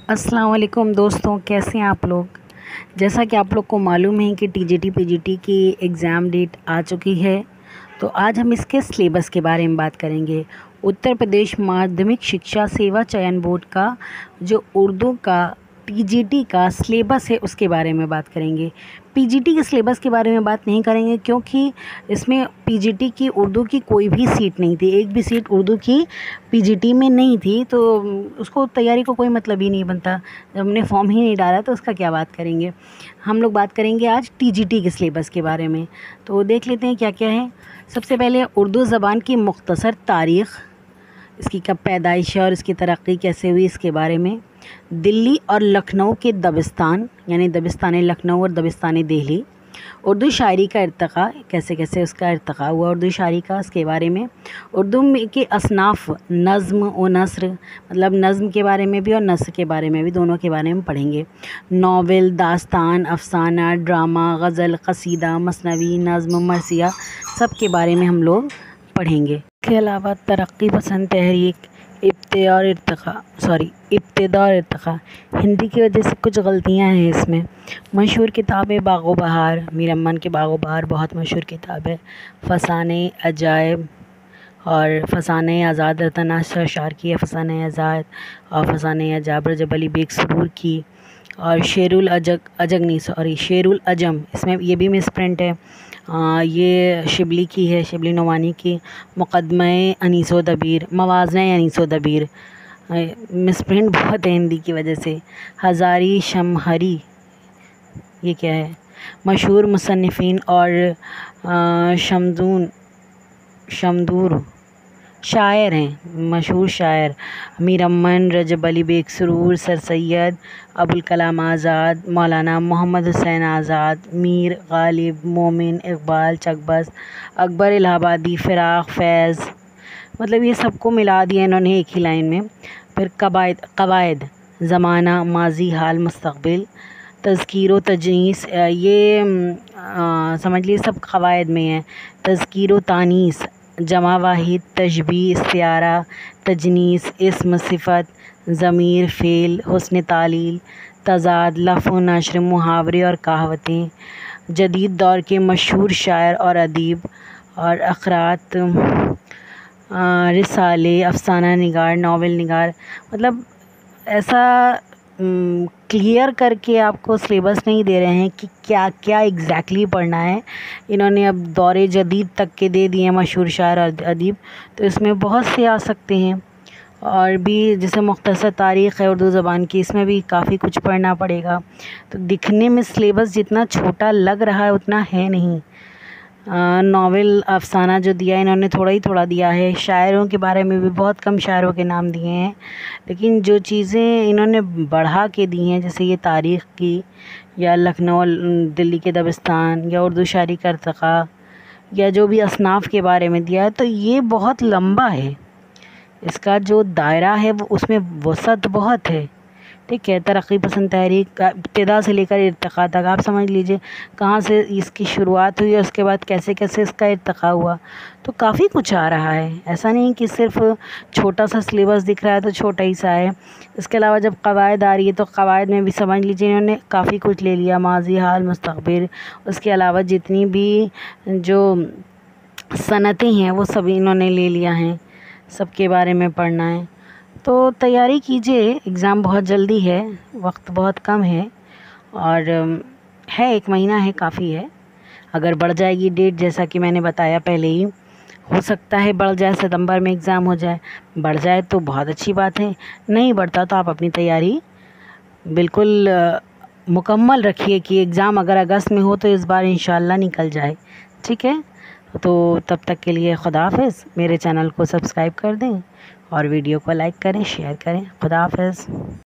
अस्सलाम वालेकुम दोस्तों, कैसे हैं आप लोग। जैसा कि आप लोग को मालूम है कि टीजीटी पीजीटी की एग्ज़ाम डेट आ चुकी है, तो आज हम इसके सिलेबस के बारे में बात करेंगे। उत्तर प्रदेश माध्यमिक शिक्षा सेवा चयन बोर्ड का जो उर्दू का पीजीटी का सिलेबस है उसके बारे में बात करेंगे। पीजीटी के सिलेबस के बारे में बात नहीं करेंगे क्योंकि इसमें पीजीटी की उर्दू की कोई भी सीट नहीं थी, एक भी सीट उर्दू की पीजीटी में नहीं थी, तो उसको तैयारी को कोई मतलब ही नहीं बनता। जब हमने फॉर्म ही नहीं डाला तो उसका क्या बात करेंगे। हम लोग बात करेंगे आज टीजीटी के सिलेबस के बारे में। तो देख लेते हैं क्या क्या है। सबसे पहले उर्दू ज़बान की मुख्तसर तारीख़, इसकी कब पैदाइश है और इसकी तरक्की कैसे हुई इसके बारे में। दिल्ली और लखनऊ के दबिस्तान यानी दबिस्तान लखनऊ और दबिस्तान दिल्ली। उर्दू शायरी का इर्तिक़ा, कैसे कैसे उसका इर्तिक़ा हुआ उर्दू शायरी का, इसके बारे में। उर्दू में के असनाफ़ नज़्म व नस्र, मतलब नज़्म के बारे में भी और नस्र के बारे में भी, दोनों के बारे में पढ़ेंगे। नावल, दास्तान, अफ़साना, ड्रामा, गज़ल, क़सीदा, मसनवी, नज़्म, मरसिया, सब के बारे में हम लोग पढ़ेंगे। इसके अलावा तरक्की पसंद तहरीक, इब्तिदा और इर्तिक़ा, हिंदी की वजह से कुछ गलतियां हैं इसमें। मशहूर किताबें बाग़ो बहार, मीर अमन के बाग़ो बहार बहुत मशहूर किताब है। फ़साने अजायब और फ़साने आज़ाद रतन अशार की है, फ़साने आज़ाद और फ़साने अजाब रजब अली बेग सुरूर की। और शेरुल अजम, इसमें ये भी मिस प्रिंट है। ये शिबली की है, शिबली नोमानी की। मुक़द्दमे अनीसो दबीर, मवाज़ने अनीसो दबीर, मिस प्रिंट बहुत है हिंदी की वजह से। हज़ारी शमहरी, ये क्या है। मशहूर मुसन्निफ़ीन और शमदूर शायर हैं, मशहूर शायर मीर अमन, रजब अली बेग सुरूर, सर सैयद अबुल कलाम आज़ाद, मौलाना मोहम्मद हुसैन आज़ाद, मीर गालिब, मोमिन, इकबाल, चकबस, अकबर इलाहाबादी, फ़िराक़, फ़ैज़, मतलब ये सबको मिला दिया इन्होंने एक ही लाइन में। फिर कवायद ज़माना, माजी, हाल, मुस्तक़बिल, तज़कीर व तजनीस, ये समझ लीजिए सब कवायद में है। तज़कीर व तानीस, जमा वाहिद, तशबीह, इस्तिआरा, तजनीस, इस्म, सिफ़त, ज़मीर, फ़ेल, हुस्न तालील, तज़ाद, लफ़्ज़ व नश्र, मुहावरे और कहावतें। जदीद दौर के मशहूर शायर और अदीब और अख़रात, रिसाले, अफ़साना निगार, नावल निगार, मतलब ऐसा क्लियर करके आपको सिलेबस नहीं दे रहे हैं कि क्या क्या एग्जैक्टली पढ़ना है। इन्होंने अब दौरे जदीद तक के दे दिए हैं मशहूर शायर और अदीब, तो इसमें बहुत से आ सकते हैं। और भी जैसे मुख्तसर तारीख़ है उर्दू ज़बान की, इसमें भी काफ़ी कुछ पढ़ना पड़ेगा। तो दिखने में सिलेबस जितना छोटा लग रहा है उतना है नहीं। नावल, अफ़साना जो दिया है इन्होंने थोड़ा ही थोड़ा दिया है। शायरों के बारे में भी बहुत कम शायरों के नाम दिए हैं, लेकिन जो चीज़ें इन्होंने बढ़ा के दी हैं, जैसे ये तारीख़ की या लखनऊ दिल्ली के दबिस्तान या उर्दू शायरी का इर्तिक़ा या जो भी असनाफ़ के बारे में दिया है, तो ये बहुत लंबा है। इसका जो दायरा है वो उसमें वसअत बहुत है, ठीक है। तरक्की पसंद तहरीक, इब्तिदा से लेकर इर्तिक़ा तक आप समझ लीजिए कहाँ से इसकी शुरुआत हुई और उसके बाद कैसे कैसे इसका इर्तिक़ा हुआ। तो काफ़ी कुछ आ रहा है, ऐसा नहीं कि सिर्फ छोटा सा सिलेबस दिख रहा है तो छोटा ही सा है। इसके अलावा जब कवायद आ रही है तो कवायद में भी समझ लीजिए इन्होंने काफ़ी कुछ ले लिया, माजी, हाल, मुस्तक़बिल। उसके अलावा जितनी भी जो सनतें हैं वो सभी इन्होंने ले लिया है, सबके बारे में पढ़ना है। तो तैयारी कीजिए, एग्ज़ाम बहुत जल्दी है, वक्त बहुत कम है और है 1 महीना है, काफ़ी है। अगर बढ़ जाएगी डेट, जैसा कि मैंने बताया पहले ही, हो सकता है बढ़ जाए, सितंबर में एग्ज़ाम हो जाए। बढ़ जाए तो बहुत अच्छी बात है, नहीं बढ़ता तो आप अपनी तैयारी बिल्कुल मुकम्मल रखिए कि एग्ज़ाम अगर अगस्त में हो तो इस बार इंशाल्लाह निकल जाए, ठीक है। तो तब तक के लिए खुदा हाफ़िज़। मेरे चैनल को सब्सक्राइब कर दें और वीडियो को लाइक करें, शेयर करें। खुदा हाफ़िज़।